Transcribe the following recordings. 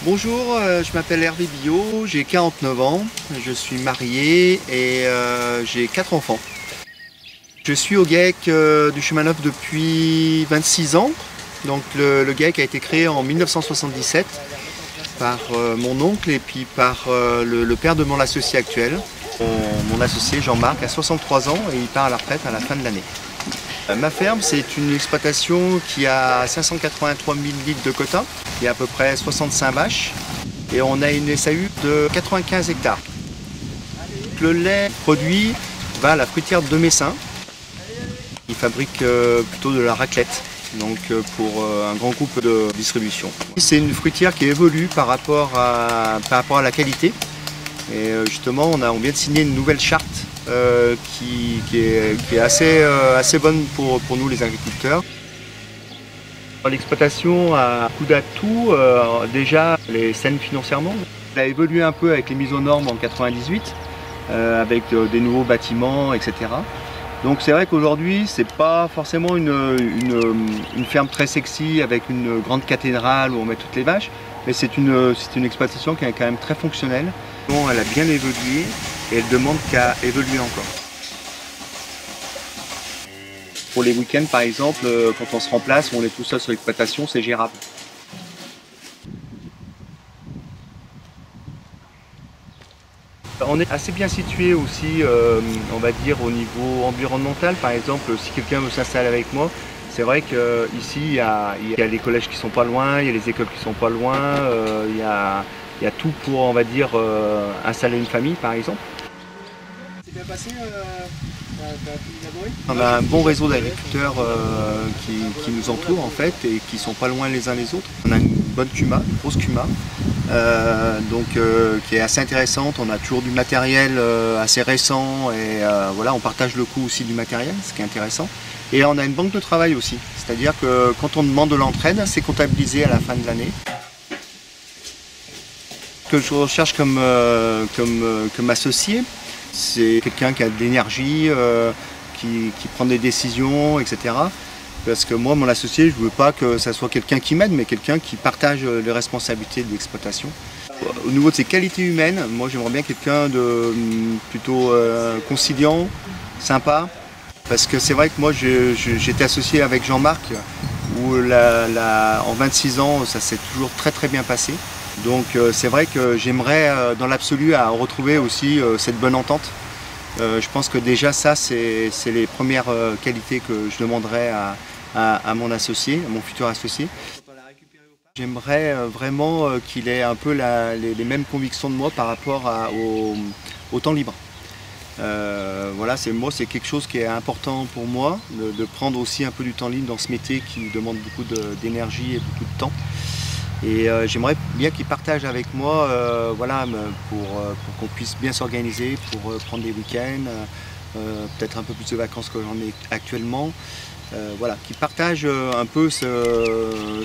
Bonjour, je m'appelle Hervé Billot, j'ai 49 ans, je suis marié et j'ai 4 enfants. Je suis au GAEC du Chemin Neuf depuis 26 ans. Donc le GAEC a été créé en 1977 par mon oncle et puis par le père de mon associé actuel. Mon associé Jean-Marc a 63 ans et il part à la retraite à la fin de l'année. Ma ferme, c'est une exploitation qui a 583 000 litres de quota, il y a à peu près 65 vaches et on a une SAU de 95 hectares. Le lait produit va à la fruitière de Messin. Il fabrique plutôt de la raclette, donc pour un grand groupe de distribution. C'est une fruitière qui évolue par rapport à la qualité. Et justement, on vient de signer une nouvelle charte qui est assez bonne pour nous les agriculteurs. L'exploitation a beaucoup d'atouts, déjà les saines financièrement. Elle a évolué un peu avec les mises aux normes en 98, avec des nouveaux bâtiments, etc. Donc c'est vrai qu'aujourd'hui, c'est pas forcément une ferme très sexy avec une grande cathédrale où on met toutes les vaches, mais c'est une exploitation qui est quand même très fonctionnelle. Elle a bien évolué et elle demande qu'à évoluer encore. Pour les week-ends par exemple, quand on se remplace, on est tout seul sur l'exploitation, c'est gérable. On est assez bien situé aussi, on va dire, au niveau environnemental. Par exemple, si quelqu'un veut s'installer avec moi, c'est vrai qu'ici, il y a les collèges qui sont pas loin, il y a les écoles qui sont pas loin, il y a tout pour, on va dire, installer une famille, par exemple. C'est bien passé On a un bon réseau d'agriculteurs qui nous entourent en fait et qui sont pas loin les uns des autres. On a une bonne CUMA, une grosse CUMA, qui est assez intéressante. On a toujours du matériel assez récent et voilà, on partage le coût aussi du matériel, ce qui est intéressant. Et on a une banque de travail aussi, c'est-à-dire que quand on demande de l'entraide, c'est comptabilisé à la fin de l'année. Ce que je recherche comme associé, c'est quelqu'un qui a de l'énergie, qui prend des décisions, etc. Parce que moi, mon associé, je ne veux pas que ça soit quelqu'un qui m'aide, mais quelqu'un qui partage les responsabilités de l'exploitation. Au niveau de ses qualités humaines, moi j'aimerais bien quelqu'un de plutôt conciliant, sympa. Parce que c'est vrai que moi j'étais associé avec Jean-Marc, où en 26 ans ça s'est toujours très très bien passé. Donc c'est vrai que j'aimerais dans l'absolu à retrouver aussi cette bonne entente. Je pense que déjà ça c'est les premières qualités que je demanderais à mon associé, à mon futur associé. J'aimerais vraiment qu'il ait un peu les mêmes convictions de moi par rapport au temps libre. Voilà, c'est quelque chose qui est important pour moi, de prendre aussi un peu du temps libre dans ce métier qui demande beaucoup d'énergie et beaucoup de temps. Et j'aimerais bien qu'il partage avec moi, voilà, pour qu'on puisse bien s'organiser, pour prendre des week-ends, peut-être un peu plus de vacances que j'en ai actuellement. Voilà, qu'il partage un peu le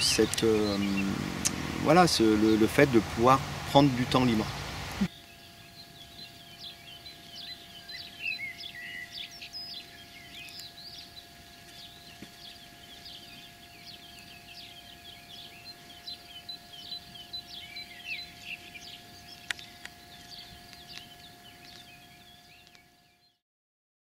fait de pouvoir prendre du temps libre.